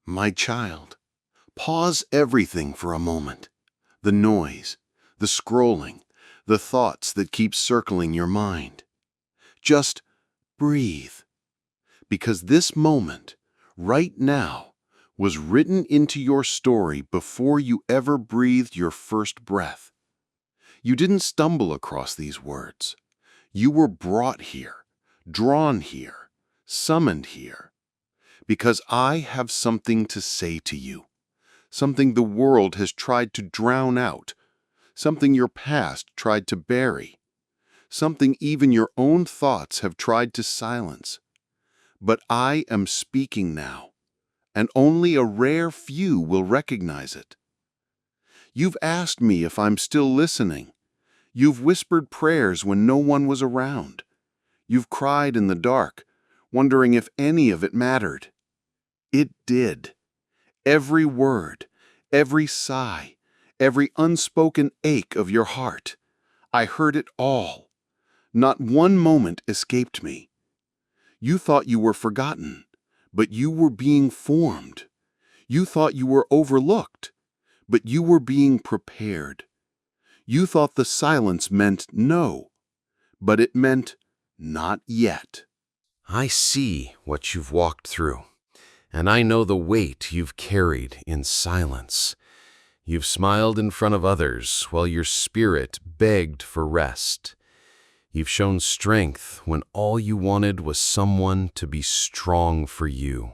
My child, pause everything for a moment. The noise, the scrolling, the thoughts that keep circling your mind. Just breathe. Because this moment, right now, was written into your story before you ever breathed your first breath. You didn't stumble across these words. You were brought here, drawn here, summoned here. Because I have something to say to you. Something the world has tried to drown out. Something your past tried to bury. Something even your own thoughts have tried to silence. But I am speaking now, and only a rare few will recognize it. You've asked me if I'm still listening. You've whispered prayers when no one was around. You've cried in the dark, wondering if any of it mattered. It did. Every word, every sigh, every unspoken ache of your heart. I heard it all. Not one moment escaped me. You thought you were forgotten, but you were being formed. You thought you were overlooked, but you were being prepared. You thought the silence meant no, but it meant not yet. I see what you've walked through, and I know the weight you've carried in silence. You've smiled in front of others while your spirit begged for rest. You've shown strength when all you wanted was someone to be strong for you.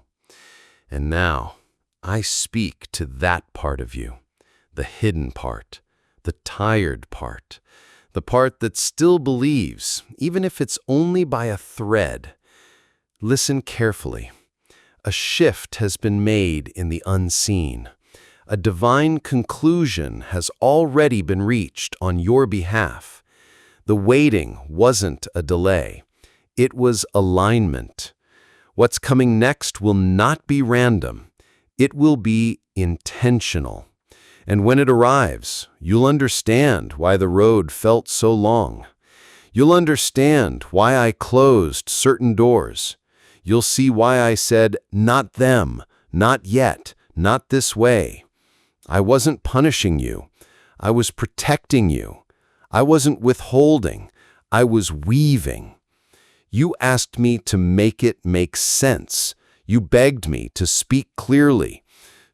And now, I speak to that part of you, the hidden part, the tired part, the part that still believes, even if it's only by a thread. Listen carefully. A shift has been made in the unseen. A divine conclusion has already been reached on your behalf. The waiting wasn't a delay. It was alignment. What's coming next will not be random. It will be intentional. And when it arrives, you'll understand why the road felt so long. You'll understand why I closed certain doors. You'll see why I said, not them, not yet, not this way. I wasn't punishing you. I was protecting you. I wasn't withholding. I was weaving. You asked me to make it make sense. You begged me to speak clearly.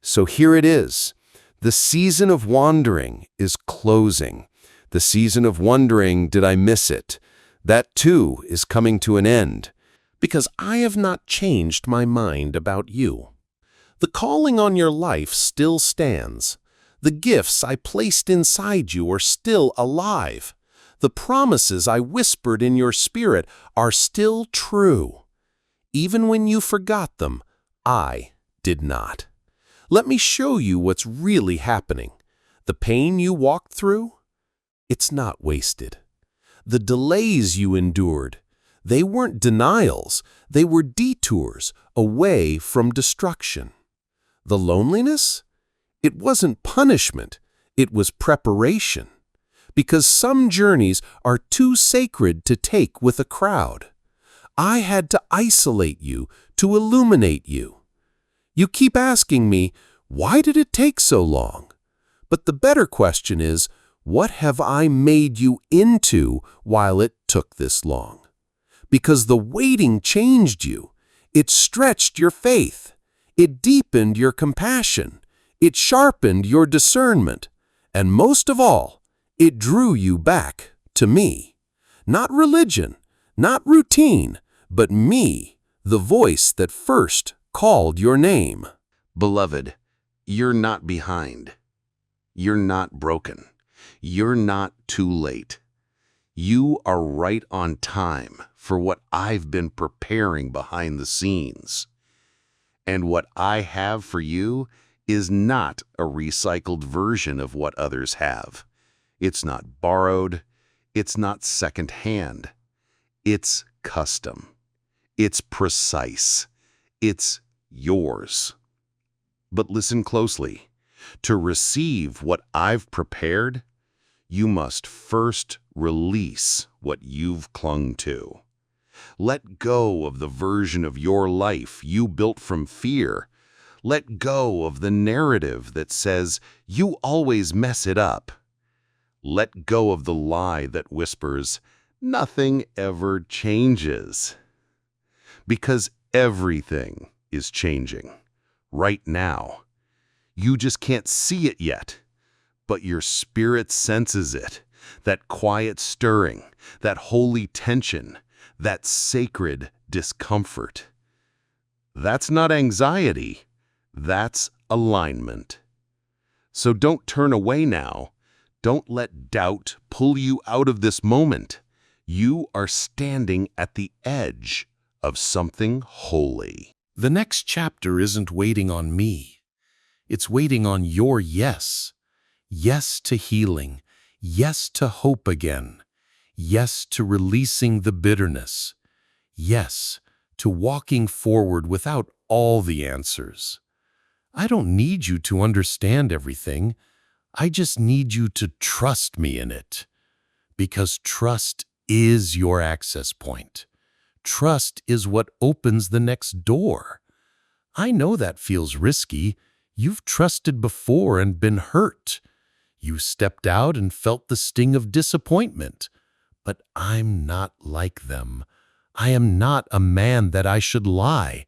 So here it is. The season of wandering is closing. The season of wondering, did I miss it? That too is coming to an end. Because I have not changed my mind about you. The calling on your life still stands. The gifts I placed inside you are still alive. The promises I whispered in your spirit are still true. Even when you forgot them, I did not. Let me show you what's really happening. The pain you walked through, it's not wasted. The delays you endured, they weren't denials, they were detours away from destruction. The loneliness, it wasn't punishment, it was preparation. Because some journeys are too sacred to take with a crowd. I had to isolate you to illuminate you. You keep asking me, why did it take so long? But the better question is, what have I made you into while it took this long? Because the waiting changed you. It stretched your faith. It deepened your compassion. It sharpened your discernment. And most of all, it drew you back to me. Not religion, not routine, but me, the voice that first called your name. Beloved, you're not behind. You're not broken. You're not too late. You are right on time for what I've been preparing behind the scenes. And what I have for you is not a recycled version of what others have. It's not borrowed. It's not secondhand. It's custom. It's precise. It's yours. But listen closely. To receive what I've prepared, you must first release what you've clung to. Let go of the version of your life you built from fear. Let go of the narrative that says you always mess it up. Let go of the lie that whispers, nothing ever changes. Because everything is changing, right now. You just can't see it yet, but your spirit senses it, that quiet stirring, that holy tension, that sacred discomfort. That's not anxiety, that's alignment. So don't turn away now. Don't let doubt pull you out of this moment. You are standing at the edge of something holy. The next chapter isn't waiting on me. It's waiting on your yes. Yes to healing. Yes to hope again. Yes to releasing the bitterness. Yes to walking forward without all the answers. I don't need you to understand everything. I just need you to trust me in it. Because trust is your access point. Trust is what opens the next door. I know that feels risky. You've trusted before and been hurt. You stepped out and felt the sting of disappointment. But I'm not like them. I am not a man that I should lie.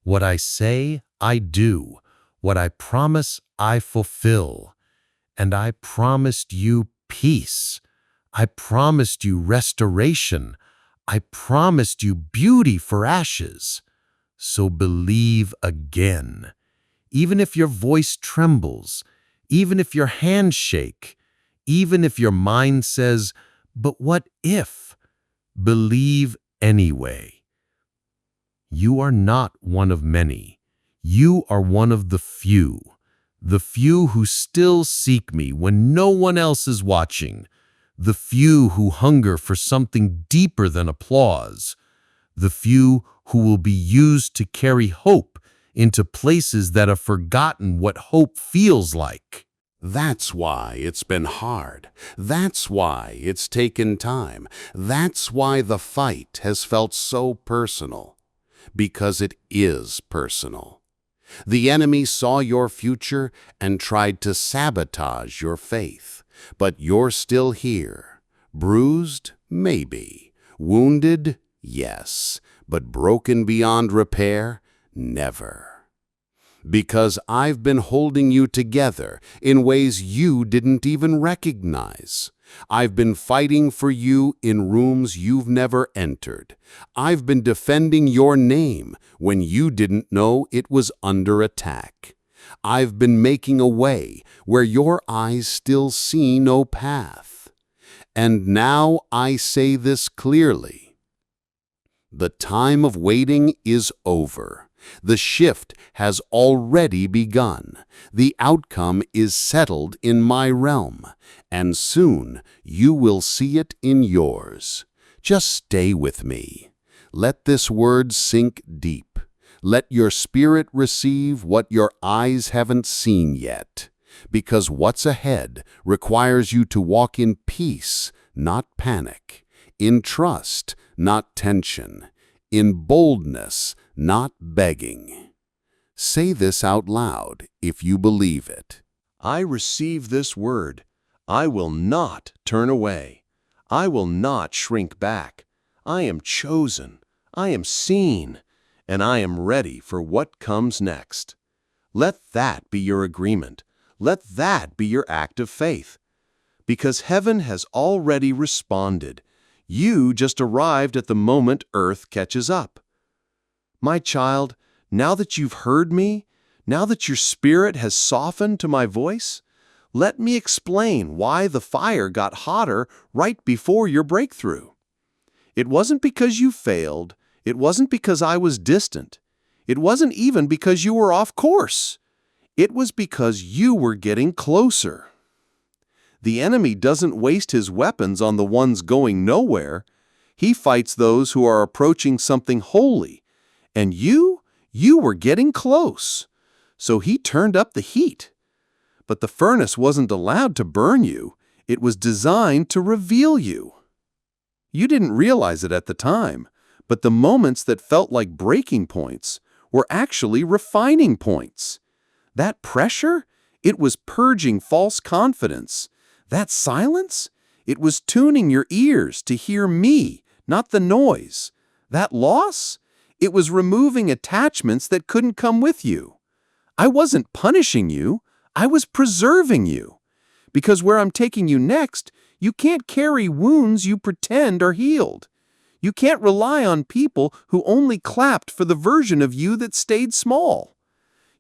What I say, I do. What I promise, I fulfill. And I promised you peace. I promised you restoration. I promised you beauty for ashes. So believe again. Even if your voice trembles, even if your hands shake, even if your mind says, but what if? Believe anyway. You are not one of many. You are one of the few who still seek me when no one else is watching, the few who hunger for something deeper than applause, the few who will be used to carry hope into places that have forgotten what hope feels like. That's why it's been hard. That's why it's taken time. That's why the fight has felt so personal. Because it is personal. The enemy saw your future and tried to sabotage your faith. But you're still here. Bruised? Maybe. Wounded? Yes. But broken beyond repair? Never. Because I've been holding you together in ways you didn't even recognize. I've been fighting for you in rooms you've never entered. I've been defending your name when you didn't know it was under attack. I've been making a way where your eyes still see no path. And now I say this clearly. The time of waiting is over. The shift has already begun. The outcome is settled in my realm, and soon you will see it in yours. Just stay with me. Let this word sink deep. Let your spirit receive what your eyes haven't seen yet, because what's ahead requires you to walk in peace, not panic, in trust, not tension, in boldness, not begging. Say this out loud if you believe it. I receive this word. I will not turn away. I will not shrink back. I am chosen. I am seen. And I am ready for what comes next. Let that be your agreement. Let that be your act of faith. Because heaven has already responded. You just arrived at the moment earth catches up. My child, now that you've heard me, now that your spirit has softened to my voice, let me explain why the fire got hotter right before your breakthrough. It wasn't because you failed. It wasn't because I was distant. It wasn't even because you were off course. It was because you were getting closer. The enemy doesn't waste his weapons on the ones going nowhere. He fights those who are approaching something holy. And you were getting close. So he turned up the heat. But the furnace wasn't allowed to burn you. It was designed to reveal you. You didn't realize it at the time, but the moments that felt like breaking points were actually refining points. That pressure? It was purging false confidence. That silence? It was tuning your ears to hear me, not the noise. That loss? It was removing attachments that couldn't come with you. I wasn't punishing you. I was preserving you. Because where I'm taking you next, you can't carry wounds you pretend are healed. You can't rely on people who only clapped for the version of you that stayed small.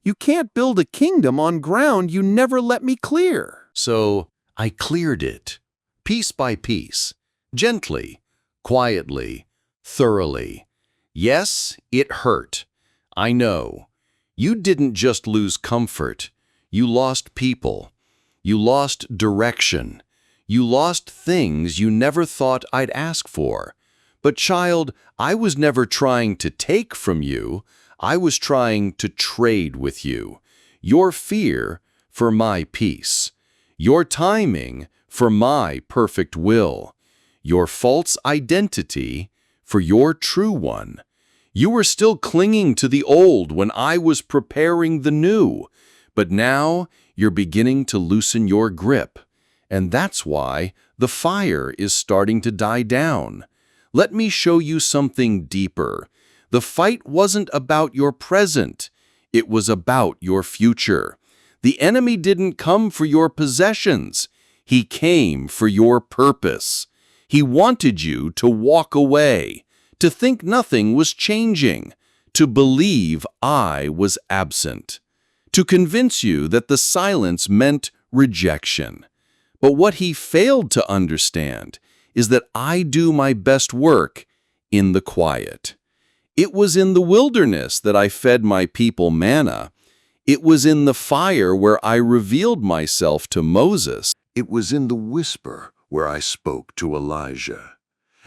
You can't build a kingdom on ground you never let me clear. So I cleared it, piece by piece, gently, quietly, thoroughly. Yes, it hurt. I know. You didn't just lose comfort. You lost people. You lost direction. You lost things you never thought I'd ask for. But child, I was never trying to take from you. I was trying to trade with you. Your fear for my peace. Your timing for my perfect will. Your false identity for your true one. You were still clinging to the old when I was preparing the new. But now you're beginning to loosen your grip. And that's why the fire is starting to die down. Let me show you something deeper. The fight wasn't about your present. It was about your future. The enemy didn't come for your possessions. He came for your purpose. He wanted you to walk away, to think nothing was changing, to believe I was absent, to convince you that the silence meant rejection. But what he failed to understand is that I do my best work in the quiet. It was in the wilderness that I fed my people manna. It was in the fire where I revealed myself to Moses. It was in the whisper where I spoke to Elijah,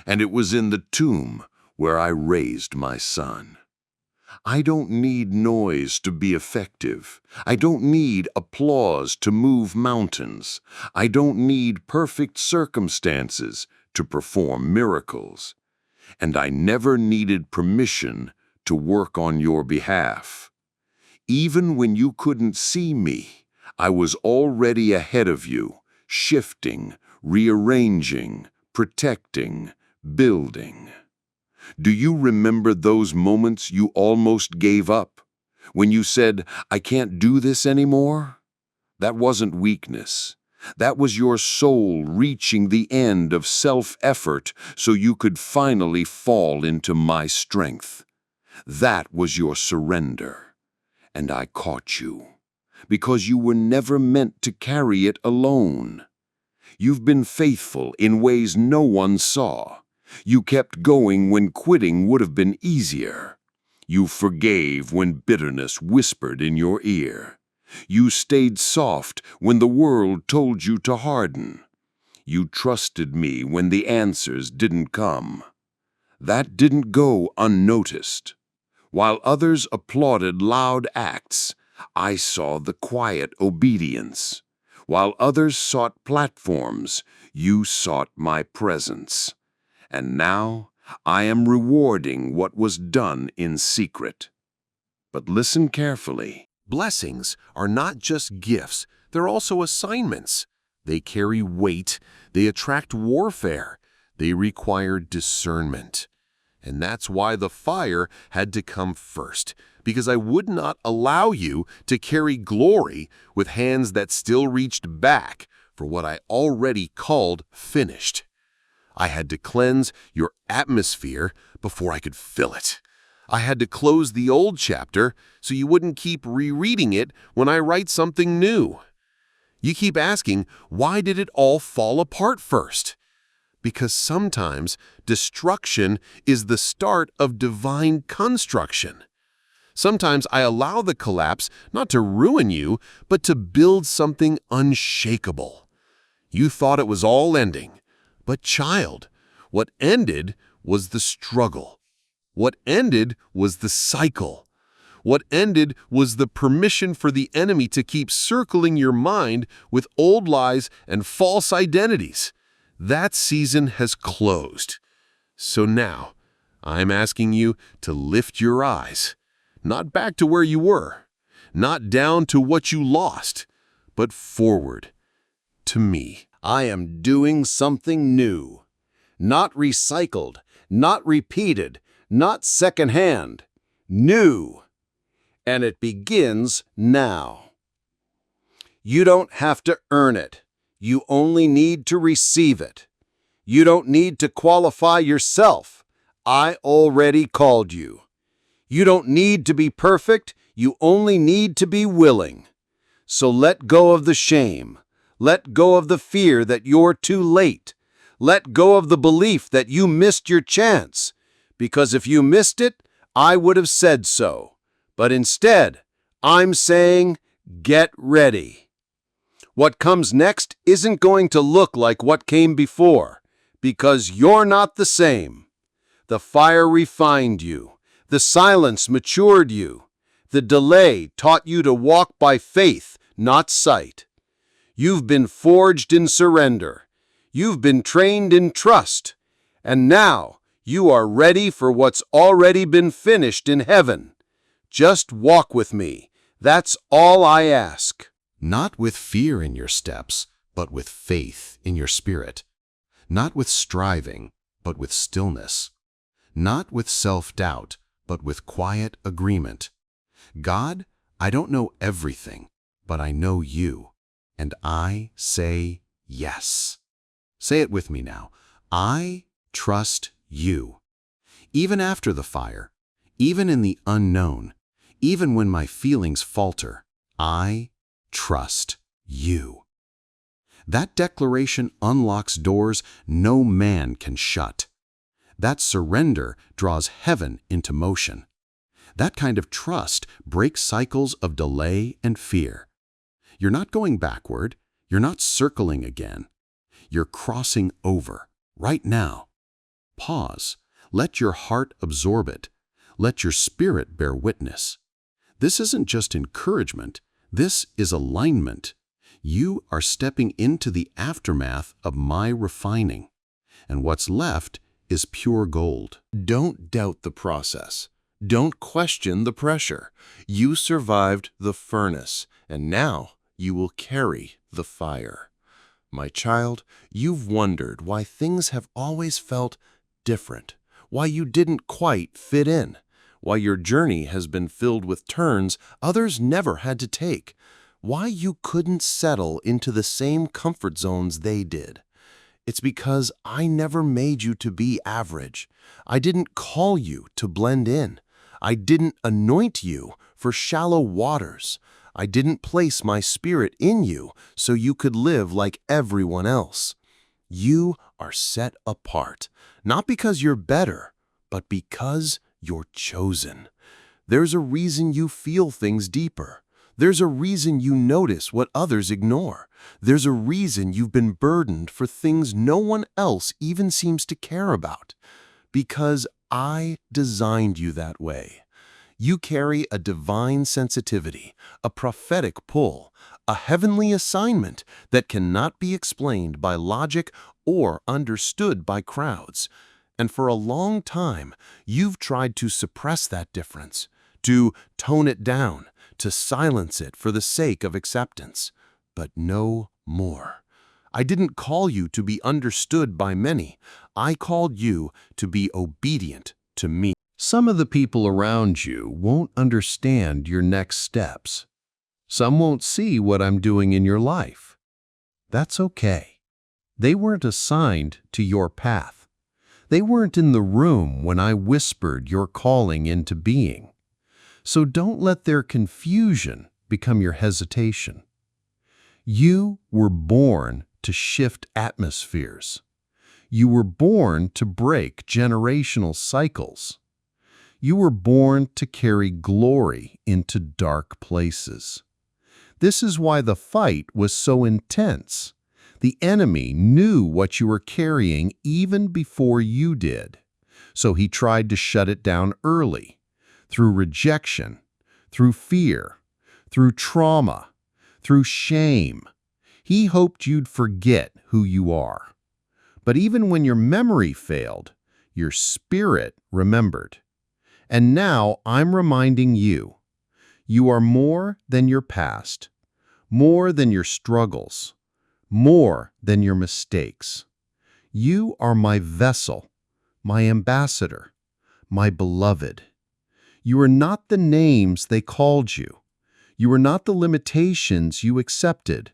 and it was in the tomb where I raised my son. I don't need noise to be effective. I don't need applause to move mountains. I don't need perfect circumstances to perform miracles. And I never needed permission to work on your behalf. Even when you couldn't see me, I was already ahead of you, shifting, rearranging, protecting, building. Do you remember those moments you almost gave up? When you said, I can't do this anymore? That wasn't weakness. That was your soul reaching the end of self-effort so you could finally fall into my strength. That was your surrender. And I caught you, because you were never meant to carry it alone. You've been faithful in ways no one saw. You kept going when quitting would have been easier. You forgave when bitterness whispered in your ear. You stayed soft when the world told you to harden. You trusted me when the answers didn't come. That didn't go unnoticed. While others applauded loud acts, I saw the quiet obedience. While others sought platforms, you sought my presence. And now I am rewarding what was done in secret. But listen carefully. Blessings are not just gifts, they're also assignments. They carry weight, they attract warfare, they require discernment. And that's why the fire had to come first, because I would not allow you to carry glory with hands that still reached back for what I already called finished. I had to cleanse your atmosphere before I could fill it. I had to close the old chapter so you wouldn't keep rereading it when I write something new. You keep asking, why did it all fall apart first? Because sometimes destruction is the start of divine construction. Sometimes I allow the collapse not to ruin you, but to build something unshakable. You thought it was all ending. But child, what ended was the struggle. What ended was the cycle. What ended was the permission for the enemy to keep circling your mind with old lies and false identities. That season has closed. So now, I'm asking you to lift your eyes, not back to where you were, not down to what you lost, but forward to me. I am doing something new. Not recycled, not repeated, not secondhand. New. And it begins now. You don't have to earn it. You only need to receive it. You don't need to qualify yourself. I already called you. You don't need to be perfect. You only need to be willing. So let go of the shame. Let go of the fear that you're too late. Let go of the belief that you missed your chance. Because if you missed it, I would have said so. But instead, I'm saying, get ready. What comes next isn't going to look like what came before, because you're not the same. The fire refined you. The silence matured you. The delay taught you to walk by faith, not sight. You've been forged in surrender. You've been trained in trust. And now you are ready for what's already been finished in heaven. Just walk with me. That's all I ask. Not with fear in your steps, but with faith in your spirit. Not with striving, but with stillness. Not with self-doubt, but with quiet agreement. God, I don't know everything, but I know you, and I say yes. Say it with me now. I trust you. Even after the fire, even in the unknown, even when my feelings falter, I trust you. That declaration unlocks doors no man can shut. That surrender draws heaven into motion. That kind of trust breaks cycles of delay and fear. You're not going backward. You're not circling again. You're crossing over, right now. Pause. Let your heart absorb it. Let your spirit bear witness. This isn't just encouragement. This is alignment. You are stepping into the aftermath of my refining. And what's left is pure gold. Don't doubt the process. Don't question the pressure. You survived the furnace, and now you will carry the fire. My child, you've wondered why things have always felt different, why you didn't quite fit in, why your journey has been filled with turns others never had to take, why you couldn't settle into the same comfort zones they did. It's because I never made you to be average. I didn't call you to blend in. I didn't anoint you for shallow waters. I didn't place my spirit in you so you could live like everyone else. You are set apart, not because you're better, but because you're chosen. There's a reason you feel things deeper. There's a reason you notice what others ignore. There's a reason you've been burdened for things no one else even seems to care about. Because I designed you that way. You carry a divine sensitivity, a prophetic pull, a heavenly assignment that cannot be explained by logic or understood by crowds. And for a long time, you've tried to suppress that difference, to tone it down, to silence it for the sake of acceptance. But no more. I didn't call you to be understood by many. I called you to be obedient to me. Some of the people around you won't understand your next steps. Some won't see what I'm doing in your life. That's okay. They weren't assigned to your path. They weren't in the room when I whispered your calling into being. So don't let their confusion become your hesitation. You were born to shift atmospheres. You were born to break generational cycles. You were born to carry glory into dark places. This is why the fight was so intense. The enemy knew what you were carrying even before you did. So he tried to shut it down early, through rejection, through fear, through trauma, through shame. He hoped you'd forget who you are. But even when your memory failed, your spirit remembered. And now I'm reminding you, you are more than your past, more than your struggles, more than your mistakes. You are my vessel, my ambassador, my beloved. You are not the names they called you. You are not the limitations you accepted.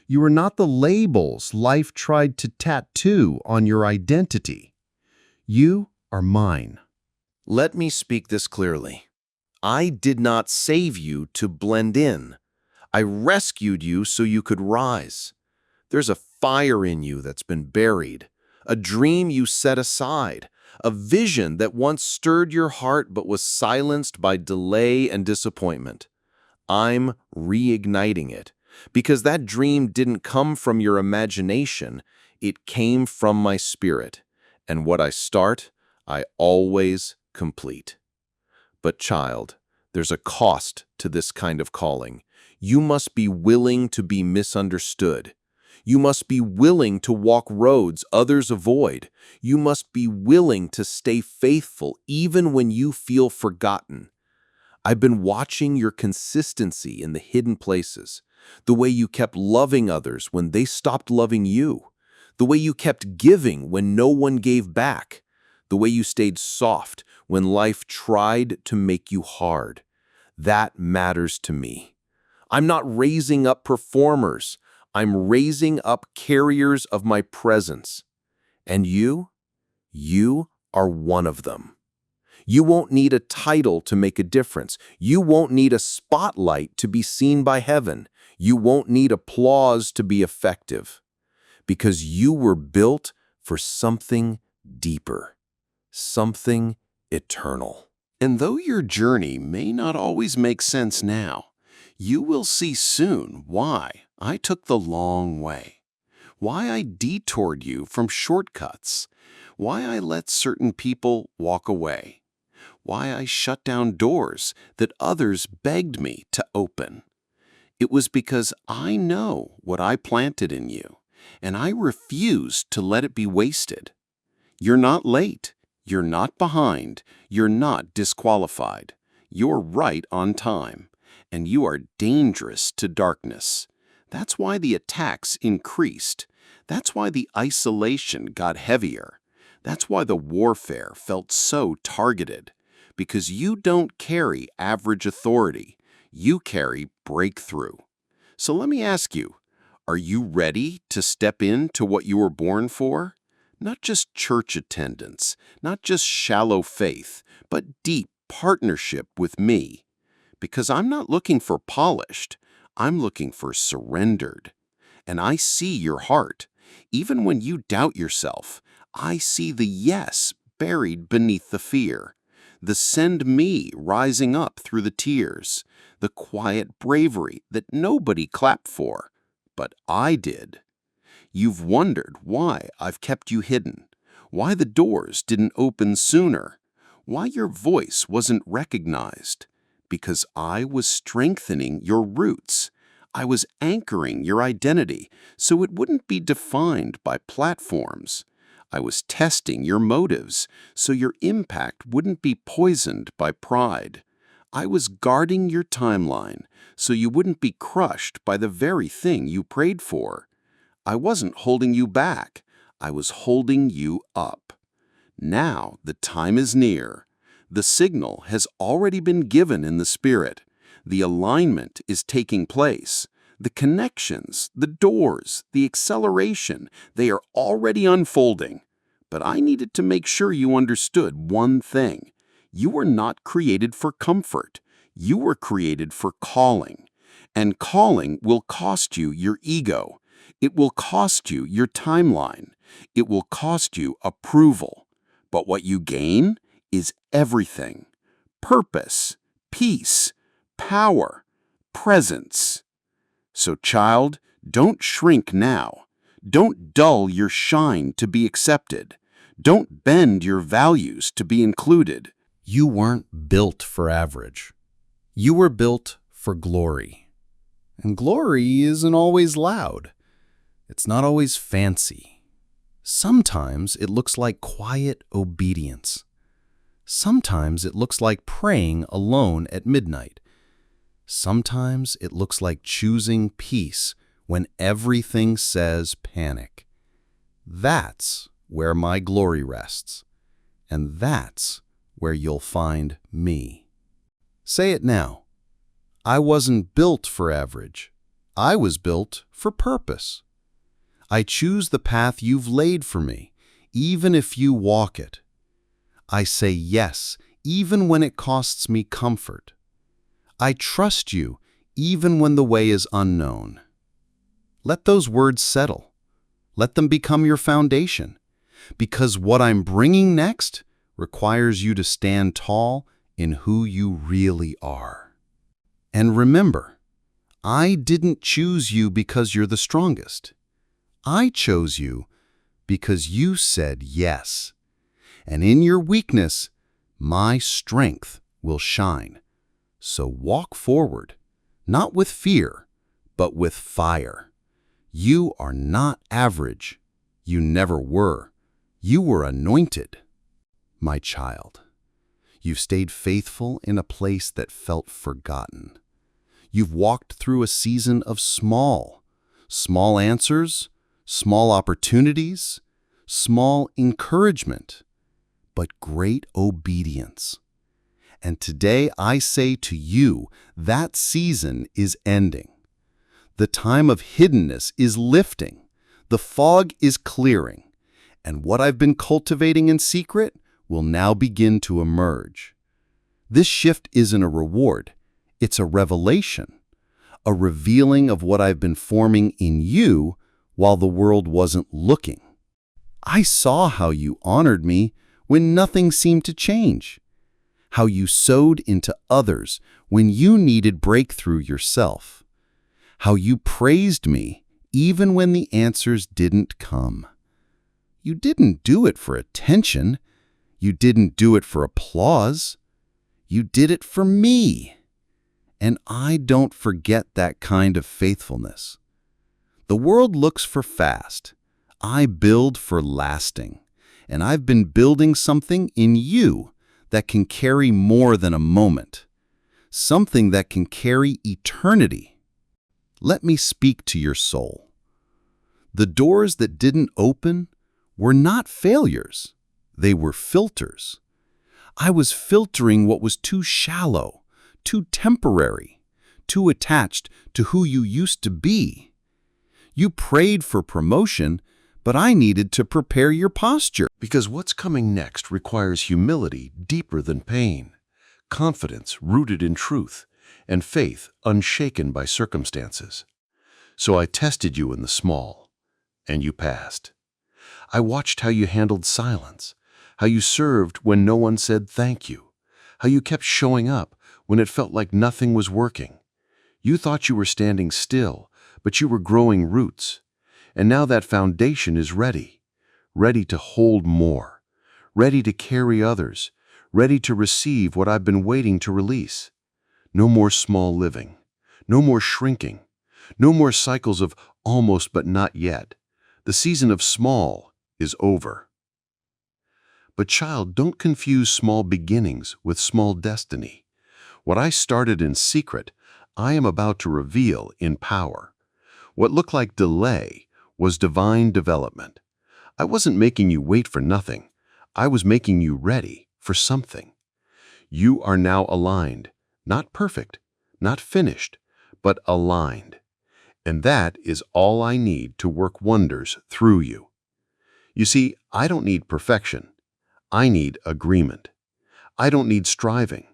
You are not the labels life tried to tattoo on your identity. You are mine. Let me speak this clearly. I did not save you to blend in. I rescued you so you could rise. There's a fire in you that's been buried, a dream you set aside, a vision that once stirred your heart but was silenced by delay and disappointment. I'm reigniting it because that dream didn't come from your imagination, it came from my spirit. And what I start, I always complete. But child, there's a cost to this kind of calling. You must be willing to be misunderstood. You must be willing to walk roads others avoid. You must be willing to stay faithful even when you feel forgotten. I've been watching your consistency in the hidden places, the way you kept loving others when they stopped loving you, the way you kept giving when no one gave back, the way you stayed soft when life tried to make you hard. That matters to me. I'm not raising up performers. I'm raising up carriers of my presence. And you are one of them. You won't need a title to make a difference. You won't need a spotlight to be seen by heaven. You won't need applause to be effective. Because you were built for something deeper, something eternal. And though your journey may not always make sense now, you will see soon why I took the long way, why I detoured you from shortcuts, why I let certain people walk away, why I shut down doors that others begged me to open. It was because I know what I planted in you, and I refused to let it be wasted. You're not late. You're not behind. You're not disqualified. You're right on time. And you are dangerous to darkness. That's why the attacks increased. That's why the isolation got heavier. That's why the warfare felt so targeted. Because you don't carry average authority. You carry breakthrough. So let me ask you, are you ready to step into what you were born for? Not just church attendance, not just shallow faith, but deep partnership with me. Because I'm not looking for polished, I'm looking for surrendered. And I see your heart. Even when you doubt yourself, I see the yes buried beneath the fear. The send me rising up through the tears, the quiet bravery that nobody clapped for, but I did. You've wondered why I've kept you hidden, why the doors didn't open sooner, why your voice wasn't recognized, because I was strengthening your roots. I was anchoring your identity so it wouldn't be defined by platforms. I was testing your motives so your impact wouldn't be poisoned by pride. I was guarding your timeline so you wouldn't be crushed by the very thing you prayed for. I wasn't holding you back. I was holding you up. Now the time is near. The signal has already been given in the spirit. The alignment is taking place. The connections, the doors, the acceleration, they are already unfolding. But I needed to make sure you understood one thing. You were not created for comfort. You were created for calling. And calling will cost you your ego. It will cost you your timeline. It will cost you approval. But what you gain is everything. Purpose, peace, power, presence. So, child, don't shrink now. Don't dull your shine to be accepted. Don't bend your values to be included. You weren't built for average. You were built for glory. And glory isn't always loud. It's not always fancy. Sometimes it looks like quiet obedience. Sometimes it looks like praying alone at midnight. Sometimes it looks like choosing peace when everything says panic. That's where my glory rests, and that's where you'll find me. Say it now. I wasn't built for average. I was built for purpose. I choose the path you've laid for me, even if you walk it. I say yes, even when it costs me comfort. I trust you, even when the way is unknown. Let those words settle. Let them become your foundation, because what I'm bringing next requires you to stand tall in who you really are. And remember, I didn't choose you because you're the strongest. I chose you because you said yes. And in your weakness, my strength will shine. So walk forward, not with fear, but with fire. You are not average. You never were. You were anointed. My child, you've stayed faithful in a place that felt forgotten. You've walked through a season of small answers, small opportunities, small encouragement, but great obedience. And today I say to you, that season is ending. The time of hiddenness is lifting. The fog is clearing. And what I've been cultivating in secret will now begin to emerge. This shift isn't a reward. It's a revelation, a revealing of what I've been forming in you while the world wasn't looking. I saw how you honored me when nothing seemed to change, how you sowed into others when you needed breakthrough yourself, how you praised me even when the answers didn't come. You didn't do it for attention. You didn't do it for applause. You did it for me. And I don't forget that kind of faithfulness. The world looks for fast. I build for lasting. And I've been building something in you that can carry more than a moment, something that can carry eternity. Let me speak to your soul. The doors that didn't open were not failures. They were filters. I was filtering what was too shallow, too temporary, too attached to who you used to be. You prayed for promotion, but I needed to prepare your posture. Because what's coming next requires humility deeper than pain, confidence rooted in truth, and faith unshaken by circumstances. So I tested you in the small, and you passed. I watched how you handled silence, how you served when no one said thank you, how you kept showing up when it felt like nothing was working. You thought you were standing still, but you were growing roots. And now that foundation is ready to hold more, ready to carry others, ready to receive what I've been waiting to release. No more small living, no more shrinking, no more cycles of almost but not yet. The season of small is over. But child, don't confuse small beginnings with small destiny. What I started in secret, I am about to reveal in power. What looked like delay was divine development. I wasn't making you wait for nothing. I was making you ready for something. You are now aligned, not perfect, not finished, but aligned. And that is all I need to work wonders through you. You see, I don't need perfection. I need agreement. I don't need striving.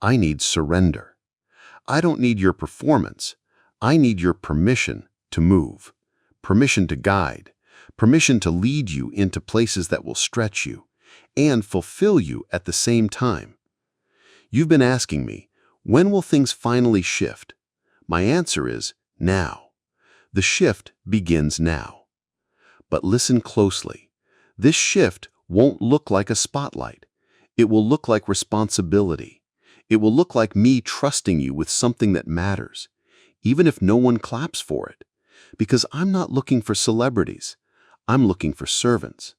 I need surrender. I don't need your performance. I need your permission to move, permission to guide, permission to lead you into places that will stretch you and fulfill you at the same time. You've been asking me, when will things finally shift? My answer is now. The shift begins now. But listen closely. This shift won't look like a spotlight. It will look like responsibility. It will look like me trusting you with something that matters, even if no one claps for it. Because I'm not looking for celebrities. I'm looking for servants.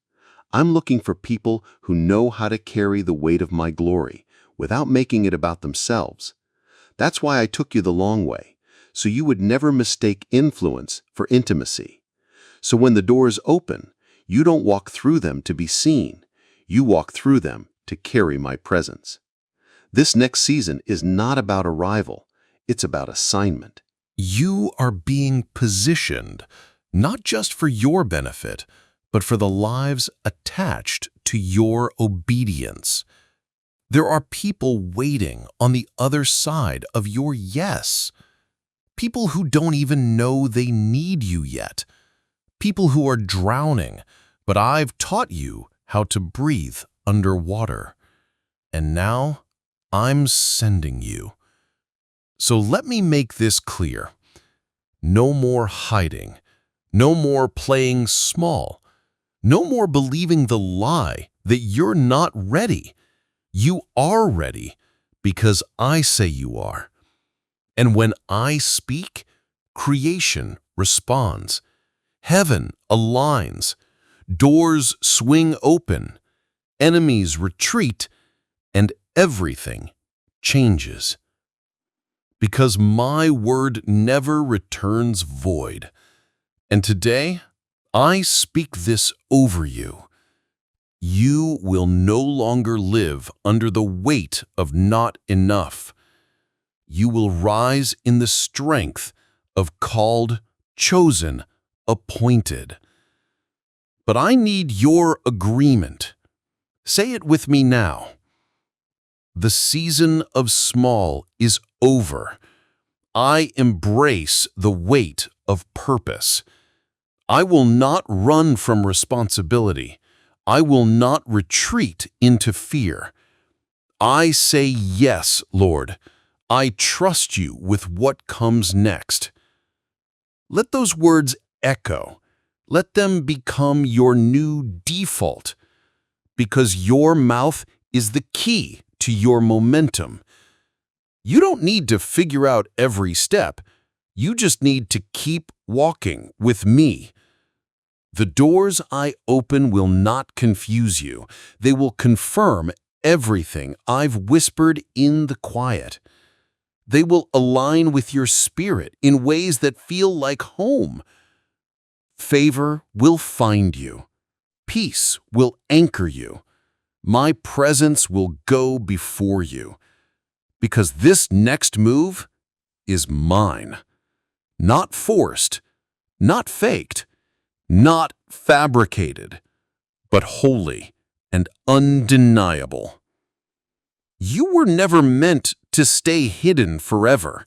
I'm looking for people who know how to carry the weight of my glory without making it about themselves. That's why I took you the long way, so you would never mistake influence for intimacy. So when the doors open, you don't walk through them to be seen. You walk through them to carry my presence. This next season is not about arrival. It's about assignment. You are being positioned, not just for your benefit, but for the lives attached to your obedience. There are people waiting on the other side of your yes. People who don't even know they need you yet. People who are drowning, but I've taught you how to breathe underwater. And now I'm sending you. So let me make this clear. No more hiding. No more playing small. No more believing the lie that you're not ready. You are ready because I say you are. And when I speak, creation responds. Heaven aligns. Doors swing open. Enemies retreat, and everything changes. Because my word never returns void. And today, I speak this over you. You will no longer live under the weight of not enough. You will rise in the strength of called, chosen, appointed. But I need your agreement. Say it with me now. The season of small is over. I embrace the weight of purpose. I will not run from responsibility. I will not retreat into fear. I say yes, Lord. I trust you with what comes next. Let those words echo. Let them become your new default, because your mouth is the key to your momentum. You don't need to figure out every step. You just need to keep walking with me. The doors I open will not confuse you. They will confirm everything I've whispered in the quiet. They will align with your spirit in ways that feel like home. Favor will find you. Peace will anchor you. My presence will go before you. Because this next move is mine. Not forced, not faked, not fabricated, but holy and undeniable. You were never meant to stay hidden forever.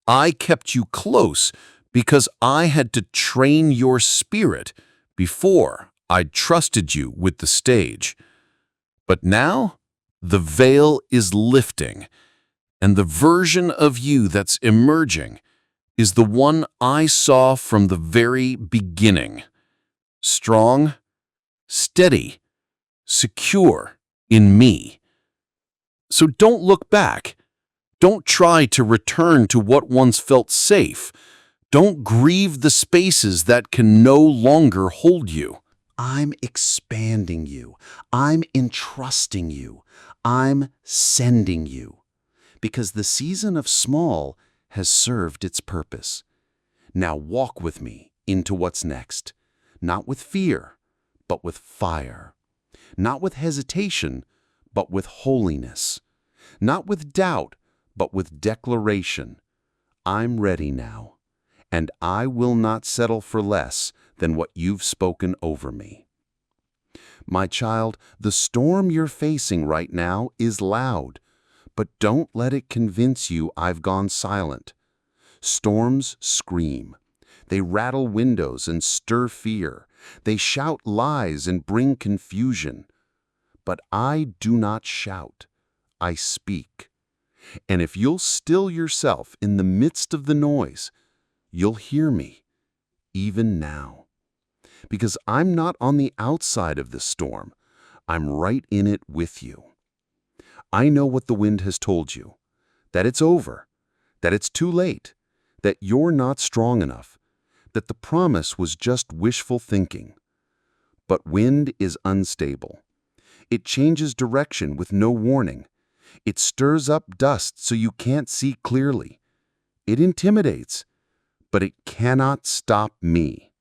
I kept you close because I had to train your spirit before I trusted you with the stage. But now, the veil is lifting, and the version of you that's emerging is the one I saw from the very beginning. Strong, steady, secure in me. So don't look back. Don't try to return to what once felt safe. Don't grieve the spaces that can no longer hold you. I'm expanding you. I'm entrusting you. I'm sending you. Because the season of small has served its purpose. Now walk with me into what's next. Not with fear, but with fire. Not with hesitation, but with holiness. Not with doubt, but with declaration. I'm ready now, and I will not settle for less than what you've spoken over me. My child, the storm you're facing right now is loud, but don't let it convince you I've gone silent. Storms scream. They rattle windows and stir fear. They shout lies and bring confusion. But I do not shout. I speak. And if you'll still yourself in the midst of the noise, you'll hear me, even now. Because I'm not on the outside of the storm. I'm right in it with you. I know what the wind has told you, that it's over, that it's too late, that you're not strong enough, that the promise was just wishful thinking. But wind is unstable. It changes direction with no warning. It stirs up dust so you can't see clearly. It intimidates, but it cannot stop me.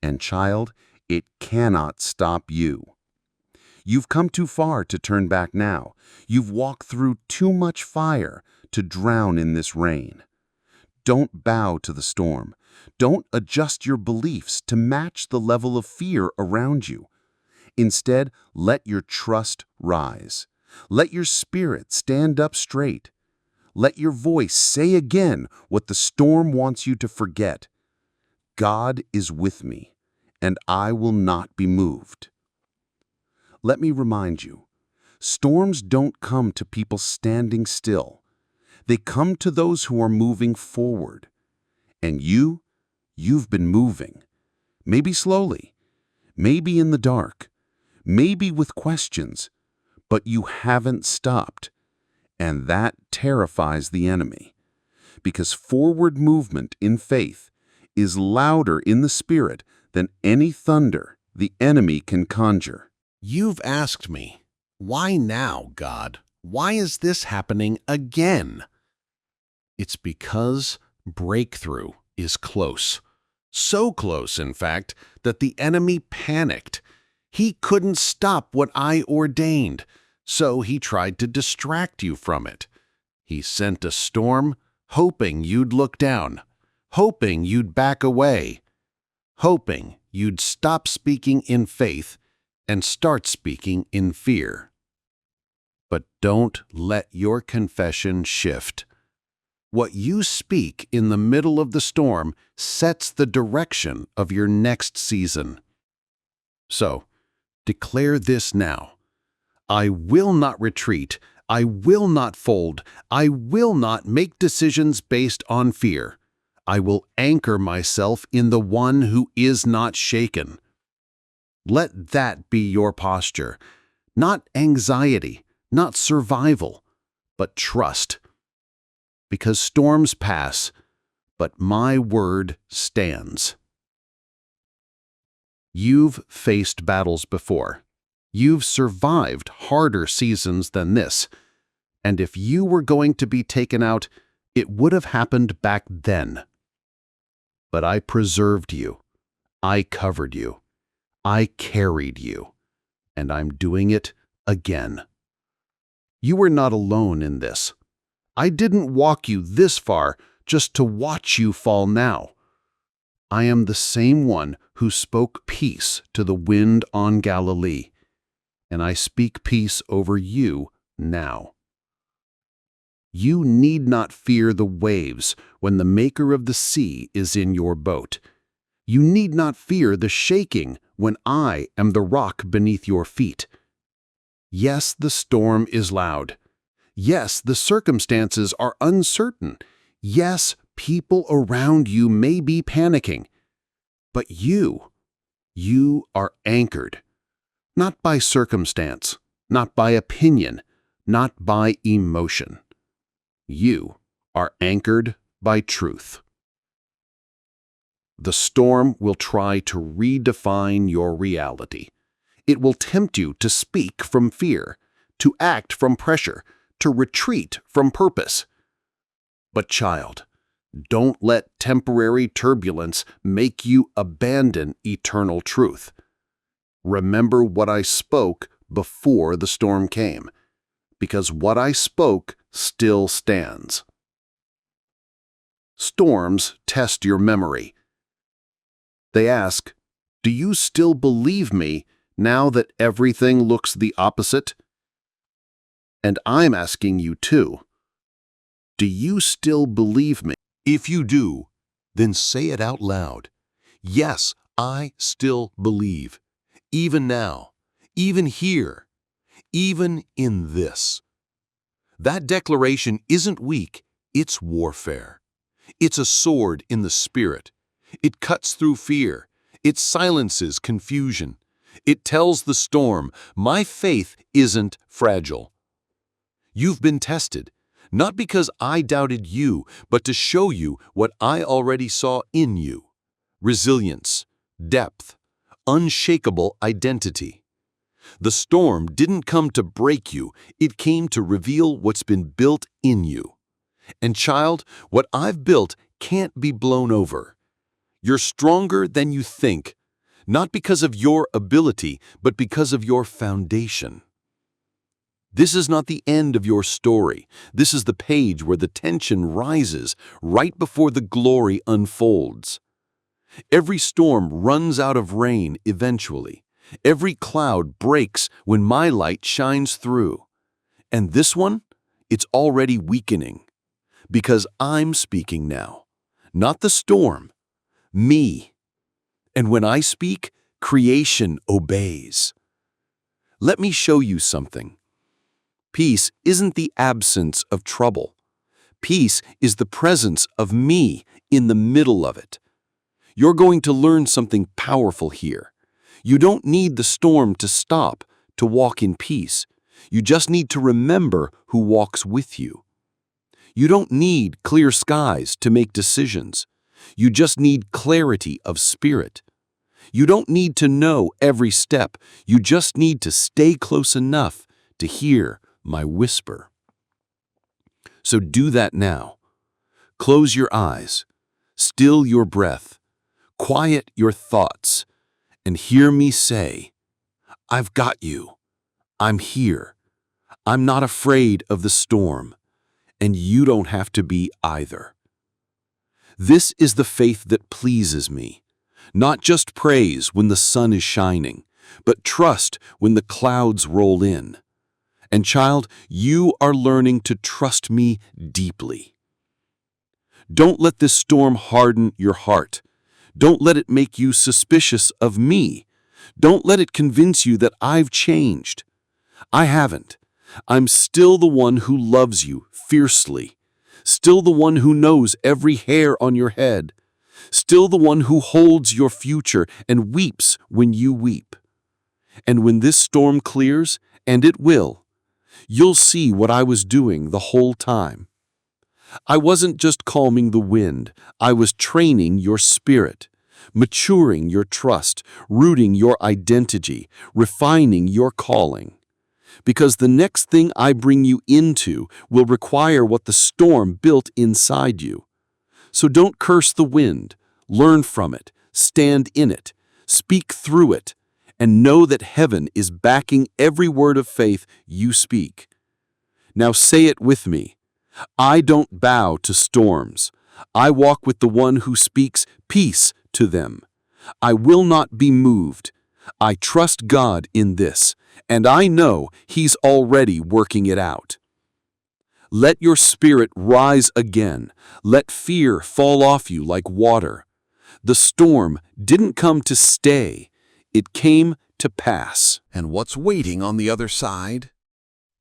And child, it cannot stop you. You've come too far to turn back now. You've walked through too much fire to drown in this rain. Don't bow to the storm. Don't adjust your beliefs to match the level of fear around you. Instead, let your trust rise. Let your spirit stand up straight. Let your voice say again what the storm wants you to forget. God is with me, and I will not be moved. Let me remind you, storms don't come to people standing still. They come to those who are moving forward. And you've been moving. Maybe slowly, maybe in the dark, maybe with questions, but you haven't stopped. And that terrifies the enemy, because forward movement in faith is louder in the spirit than any thunder the enemy can conjure. You've asked me, why now, God? Why is this happening again? It's because breakthrough is close. So close, in fact, that the enemy panicked. He couldn't stop what I ordained, so he tried to distract you from it. He sent a storm, hoping you'd look down, hoping you'd back away, hoping you'd stop speaking in faith and start speaking in fear. But don't let your confession shift. What you speak in the middle of the storm sets the direction of your next season. So, declare this now. I will not retreat. I will not fold. I will not make decisions based on fear. I will anchor myself in the one who is not shaken. Let that be your posture. Not anxiety, not survival, but trust. Because storms pass, but my word stands. You've faced battles before. You've survived harder seasons than this. And if you were going to be taken out, it would have happened back then. But I preserved you. I covered you. I carried you. And I'm doing it again. You were not alone in this. I didn't walk you this far just to watch you fall now. I am the same one who spoke peace to the wind on Galilee, and I speak peace over you now. You need not fear the waves when the maker of the sea is in your boat. You need not fear the shaking when I am the rock beneath your feet. Yes, the storm is loud. Yes, the circumstances are uncertain. Yes, people around you may be panicking. But you are anchored. Not by circumstance, not by opinion, not by emotion. You are anchored by truth. The storm will try to redefine your reality. It will tempt you to speak from fear, to act from pressure, to retreat from purpose. But child, don't let temporary turbulence make you abandon eternal truth. Remember what I spoke before the storm came, because what I spoke still stands. Storms test your memory. They ask, do you still believe me now that everything looks the opposite? And I'm asking you too. Do you still believe me? If you do, then say it out loud. Yes, I still believe. Even now, even here, even in this. That declaration isn't weak, it's warfare. It's a sword in the spirit. It cuts through fear. It silences confusion. It tells the storm, my faith isn't fragile. You've been tested, not because I doubted you, but to show you what I already saw in you. Resilience, depth, unshakable identity. The storm didn't come to break you, it came to reveal what's been built in you. And child, what I've built can't be blown over. You're stronger than you think, not because of your ability, but because of your foundation. This is not the end of your story. This is the page where the tension rises right before the glory unfolds. Every storm runs out of rain eventually. Every cloud breaks when my light shines through. And this one, it's already weakening. Because I'm speaking now, not the storm, me. And when I speak, creation obeys. Let me show you something. Peace isn't the absence of trouble. Peace is the presence of me in the middle of it. You're going to learn something powerful here. You don't need the storm to stop to walk in peace. You just need to remember who walks with you. You don't need clear skies to make decisions. You just need clarity of spirit. You don't need to know every step. You just need to stay close enough to hear my whisper. So do that now. Close your eyes, still your breath, quiet your thoughts, and hear me say, I've got you. I'm here. I'm not afraid of the storm, and you don't have to be either. This is the faith that pleases me. Not just praise when the sun is shining, but trust when the clouds roll in. And child, you are learning to trust me deeply. Don't let this storm harden your heart. Don't let it make you suspicious of me. Don't let it convince you that I've changed. I haven't. I'm still the one who loves you fiercely. Still the one who knows every hair on your head. Still the one who holds your future and weeps when you weep. And when this storm clears, and it will, you'll see what I was doing the whole time. I wasn't just calming the wind, I was training your spirit, maturing your trust, rooting your identity, refining your calling. Because the next thing I bring you into will require what the storm built inside you. So don't curse the wind, learn from it, stand in it, speak through it, and know that heaven is backing every word of faith you speak. Now say it with me. I don't bow to storms. I walk with the one who speaks peace to them. I will not be moved. I trust God in this, and I know He's already working it out. Let your spirit rise again. Let fear fall off you like water. The storm didn't come to stay. It came to pass. And what's waiting on the other side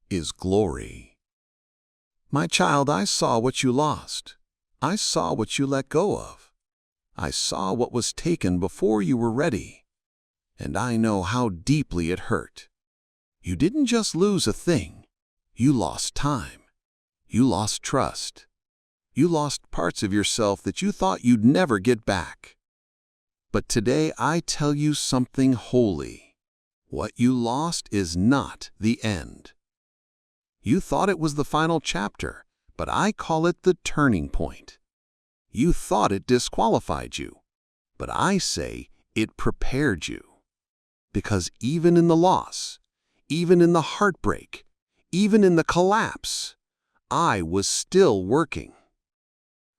is glory. My child, I saw what you lost. I saw what you let go of. I saw what was taken before you were ready. And I know how deeply it hurt. You didn't just lose a thing. You lost time. You lost trust. You lost parts of yourself that you thought you'd never get back. But today I tell you something holy. What you lost is not the end. You thought it was the final chapter, but I call it the turning point. You thought it disqualified you, but I say it prepared you. Because even in the loss, even in the heartbreak, even in the collapse, I was still working.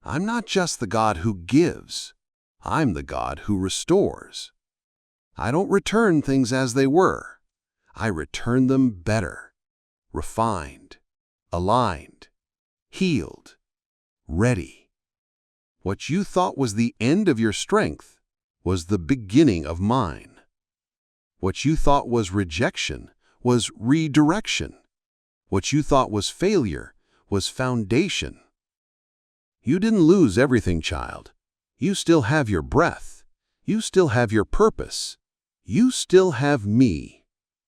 I'm not just the God who gives. I'm the God who restores. I don't return things as they were. I return them better, refined, aligned, healed, ready. What you thought was the end of your strength was the beginning of mine. What you thought was rejection was redirection. What you thought was failure was foundation. You didn't lose everything, child. You still have your breath. You still have your purpose. You still have me.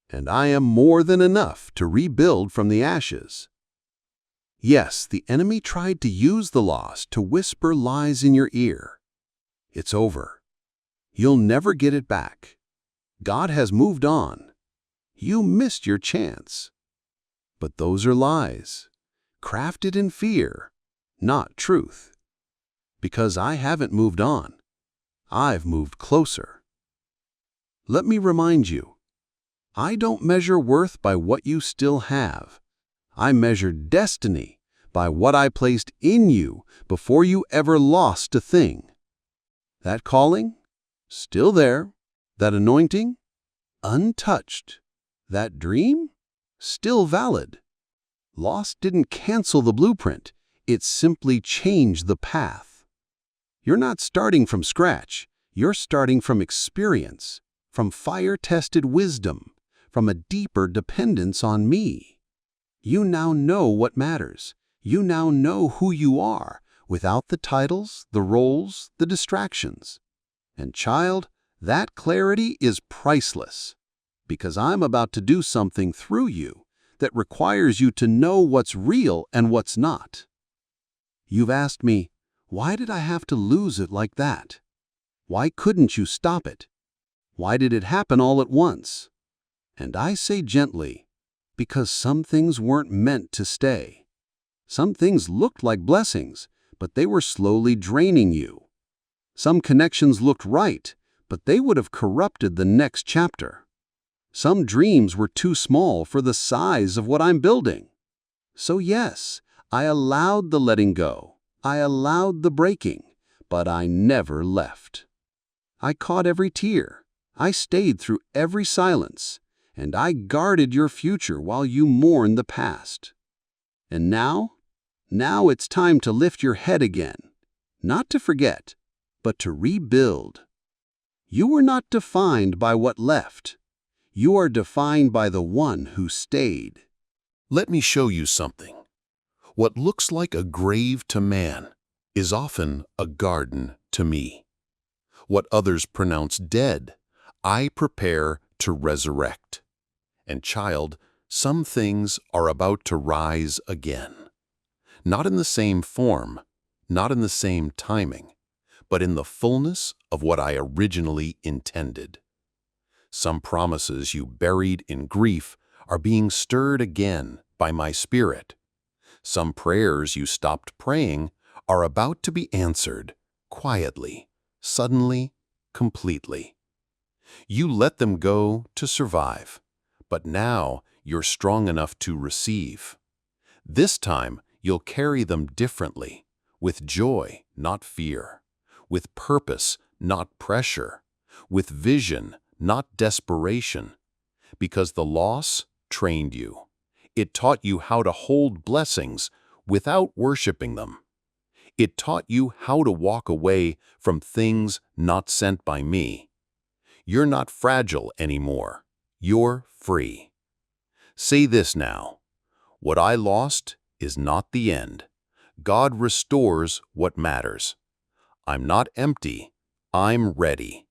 And I am more than enough to rebuild from the ashes. Yes, the enemy tried to use the loss to whisper lies in your ear. It's over. You'll never get it back. God has moved on. You missed your chance. But those are lies, crafted in fear, not truth. Because I haven't moved on. I've moved closer. Let me remind you, I don't measure worth by what you still have. I measure destiny by what I placed in you before you ever lost a thing. That calling? Still there. That anointing? Untouched. That dream? Still valid. Loss didn't cancel the blueprint. It simply changed the path. You're not starting from scratch. You're starting from experience, from fire-tested wisdom, from a deeper dependence on me. You now know what matters. You now know who you are, without the titles, the roles, the distractions. And child, that clarity is priceless, because I'm about to do something through you that requires you to know what's real and what's not. You've asked me, why did I have to lose it like that? Why couldn't you stop it? Why did it happen all at once? And I say gently, because some things weren't meant to stay. Some things looked like blessings, but they were slowly draining you. Some connections looked right, but they would have corrupted the next chapter. Some dreams were too small for the size of what I'm building. So yes, I allowed the letting go. I allowed the breaking, but I never left. I caught every tear. I stayed through every silence, and I guarded your future while you mourned the past. And now it's time to lift your head again, not to forget, but to rebuild. You were not defined by what left. You are defined by the one who stayed. Let me show you something. What looks like a grave to man is often a garden to me. What others pronounce dead, I prepare to resurrect. And child, some things are about to rise again. Not in the same form, not in the same timing, but in the fullness of what I originally intended. Some promises you buried in grief are being stirred again by my Spirit. Some prayers you stopped praying are about to be answered, quietly, suddenly, completely. You let them go to survive, but now you're strong enough to receive. This time you'll carry them differently, with joy, not fear, with purpose, not pressure, with vision, not desperation, because the loss trained you. It taught you how to hold blessings without worshiping them. It taught you how to walk away from things not sent by me. You're not fragile anymore. You're free. Say this now. What I lost is not the end. God restores what matters. I'm not empty. I'm ready.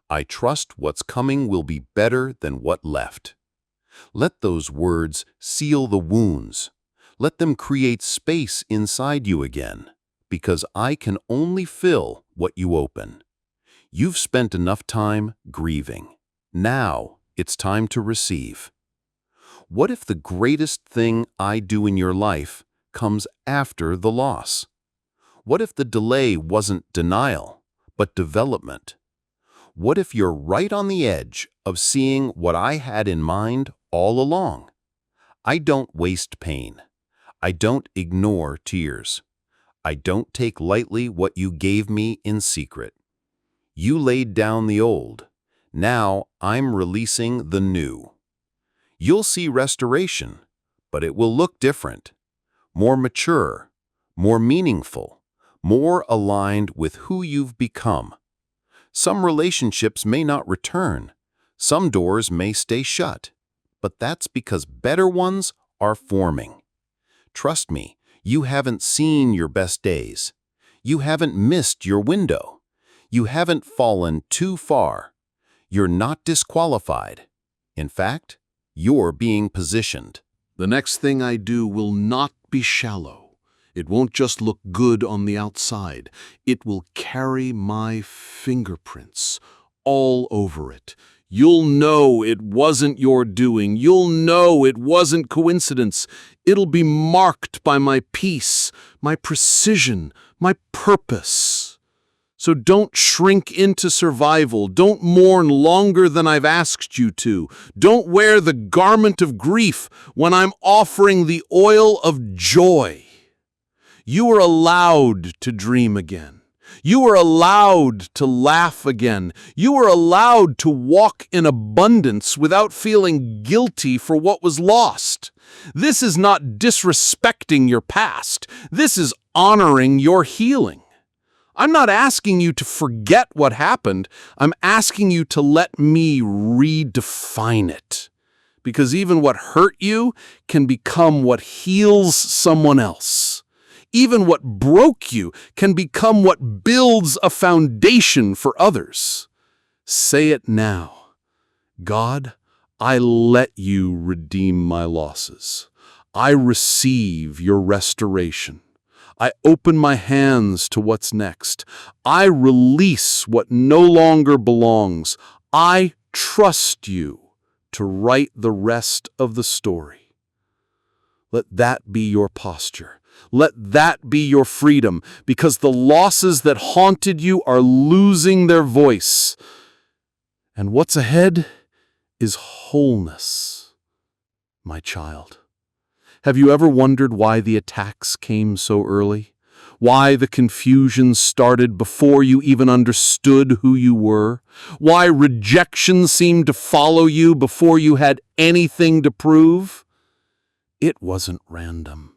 I trust what's coming will be better than what left. Let those words seal the wounds. Let them create space inside you again, because I can only fill what you open. You've spent enough time grieving. Now it's time to receive. What if the greatest thing I do in your life comes after the loss? What if the delay wasn't denial, but development? What if you're right on the edge of seeing what I had in mind all along? I don't waste pain. I don't ignore tears. I don't take lightly what you gave me in secret. You laid down the old. Now I'm releasing the new. You'll see restoration, but it will look different, more mature, more meaningful, more aligned with who you've become. Some relationships may not return. Some doors may stay shut, but that's because better ones are forming. Trust me, you haven't seen your best days. You haven't missed your window. You haven't fallen too far. You're not disqualified. In fact, you're being positioned. The next thing I do will not be shallow. It won't just look good on the outside. It will carry my fingerprints all over it. You'll know it wasn't your doing. You'll know it wasn't coincidence. It'll be marked by my peace, my precision, my purpose. So don't shrink into survival. Don't mourn longer than I've asked you to. Don't wear the garment of grief when I'm offering the oil of joy. You are allowed to dream again. You are allowed to laugh again. You are allowed to walk in abundance without feeling guilty for what was lost. This is not disrespecting your past. This is honoring your healing. I'm not asking you to forget what happened. I'm asking you to let me redefine it. Because even what hurt you can become what heals someone else. Even what broke you can become what builds a foundation for others. Say it now. God, I let you redeem my losses. I receive your restoration. I open my hands to what's next. I release what no longer belongs. I trust you to write the rest of the story. Let that be your posture. Let that be your freedom, because the losses that haunted you are losing their voice. And what's ahead is wholeness, my child. Have you ever wondered why the attacks came so early? Why the confusion started before you even understood who you were? Why rejection seemed to follow you before you had anything to prove? It wasn't random.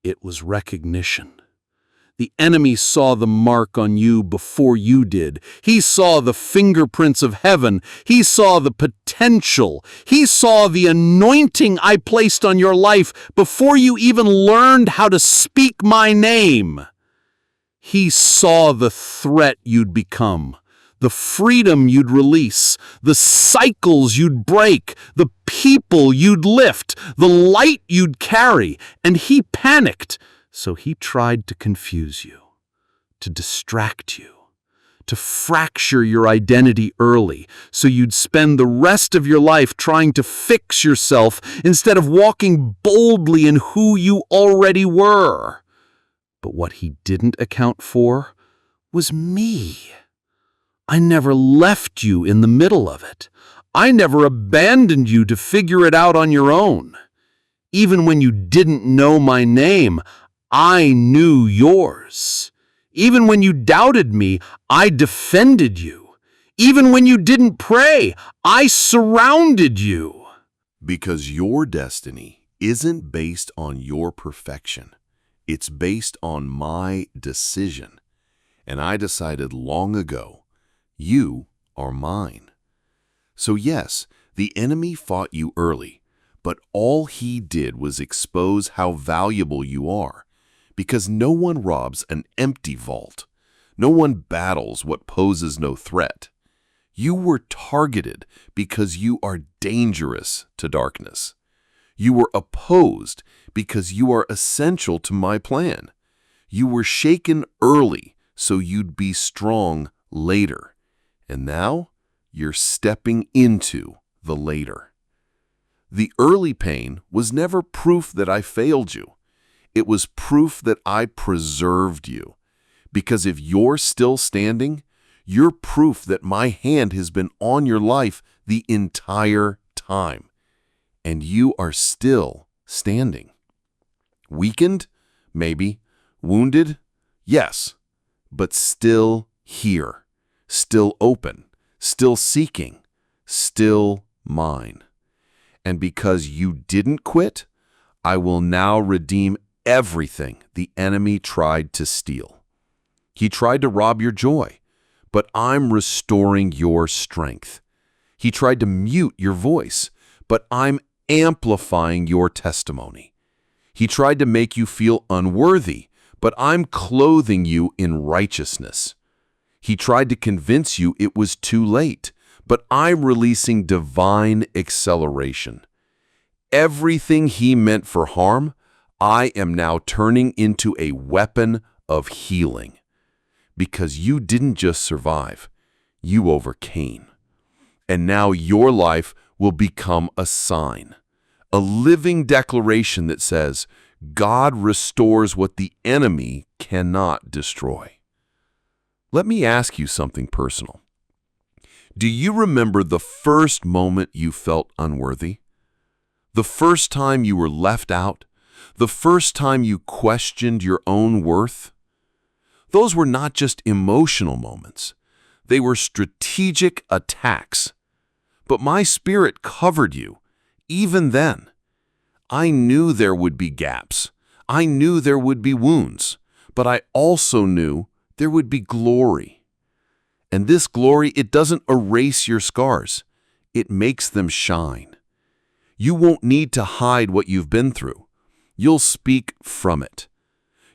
It was recognition. The enemy saw the mark on you before you did. He saw the fingerprints of heaven. He saw the potential. He saw the anointing I placed on your life before you even learned how to speak my name. He saw the threat you'd become, the freedom you'd release, the cycles you'd break, the people you'd lift, the light you'd carry, and he panicked. So he tried to confuse you, to distract you, to fracture your identity early, so you'd spend the rest of your life trying to fix yourself instead of walking boldly in who you already were. But what he didn't account for was me. I never left you in the middle of it. I never abandoned you to figure it out on your own. Even when you didn't know my name, I knew yours. Even when you doubted me, I defended you. Even when you didn't pray, I surrounded you. Because your destiny isn't based on your perfection. It's based on my decision. And I decided long ago, you are mine. So yes, the enemy fought you early, but all he did was expose how valuable you are. Because no one robs an empty vault. No one battles what poses no threat. You were targeted because you are dangerous to darkness. You were opposed because you are essential to my plan. You were shaken early so you'd be strong later. And now you're stepping into the later. The early pain was never proof that I failed you. It was proof that I preserved you. Because if you're still standing, you're proof that my hand has been on your life the entire time. And you are still standing. Weakened? Maybe. Wounded? Yes. But still here. Still open. Still seeking. Still mine. And because you didn't quit, I will now redeem everything the enemy tried to steal. He tried to rob your joy, but I'm restoring your strength. He tried to mute your voice, but I'm amplifying your testimony. He tried to make you feel unworthy, but I'm clothing you in righteousness. He tried to convince you it was too late, but I'm releasing divine acceleration. Everything he meant for harm, I am now turning into a weapon of healing. Because you didn't just survive, you overcame. And now your life will become a sign, a living declaration that says, God restores what the enemy cannot destroy. Let me ask you something personal. Do you remember the first moment you felt unworthy? The first time you were left out? The first time you questioned your own worth? Those were not just emotional moments. They were strategic attacks. But my Spirit covered you, even then. I knew there would be gaps. I knew there would be wounds. But I also knew there would be glory. And this glory, it doesn't erase your scars. It makes them shine. You won't need to hide what you've been through. You'll speak from it.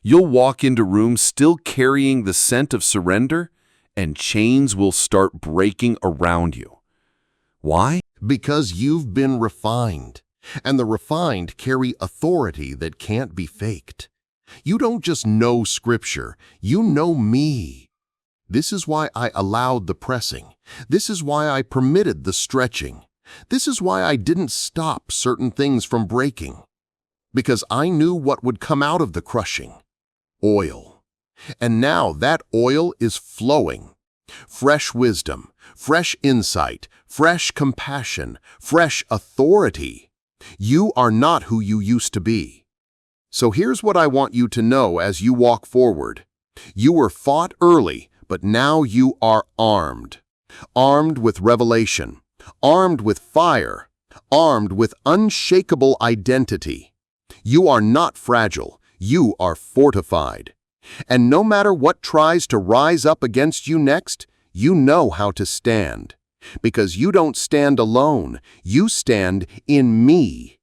You'll walk into rooms still carrying the scent of surrender, and chains will start breaking around you. Why? Because you've been refined, and the refined carry authority that can't be faked. You don't just know Scripture, you know me. This is why I allowed the pressing. This is why I permitted the stretching. This is why I didn't stop certain things from breaking. Because I knew what would come out of the crushing. Oil. And now that oil is flowing. Fresh wisdom, fresh insight, fresh compassion, fresh authority. You are not who you used to be. So here's what I want you to know as you walk forward. You were fought early, but now you are armed. Armed with revelation, armed with fire, armed with unshakable identity. You are not fragile, you are fortified. And no matter what tries to rise up against you next, you know how to stand. Because you don't stand alone, you stand in me.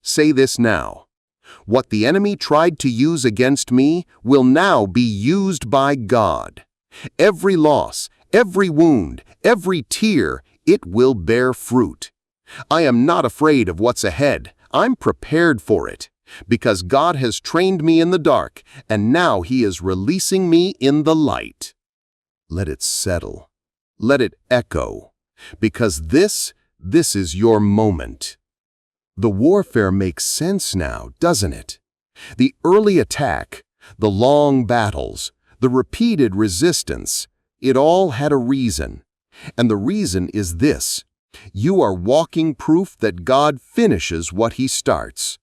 Say this now. What the enemy tried to use against me will now be used by God. Every loss, every wound, every tear, it will bear fruit. I am not afraid of what's ahead. I'm prepared for it. Because God has trained me in the dark, and now He is releasing me in the light. Let it settle. Let it echo. Because this is your moment. The warfare makes sense now, doesn't it? The early attack, the long battles, the repeated resistance, it all had a reason. And the reason is this: you are walking proof that God finishes what He starts.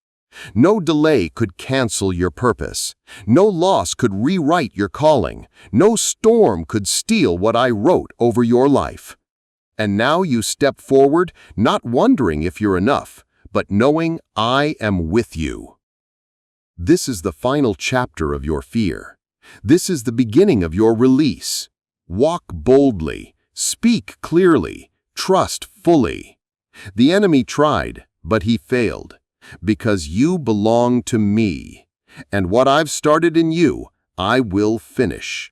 No delay could cancel your purpose. No loss could rewrite your calling. No storm could steal what I wrote over your life. And now you step forward, not wondering if you're enough, but knowing I am with you. This is the final chapter of your fear. This is the beginning of your release. Walk boldly, speak clearly, trust fully. The enemy tried, but he failed, because you belong to me. And what I've started in you, I will finish.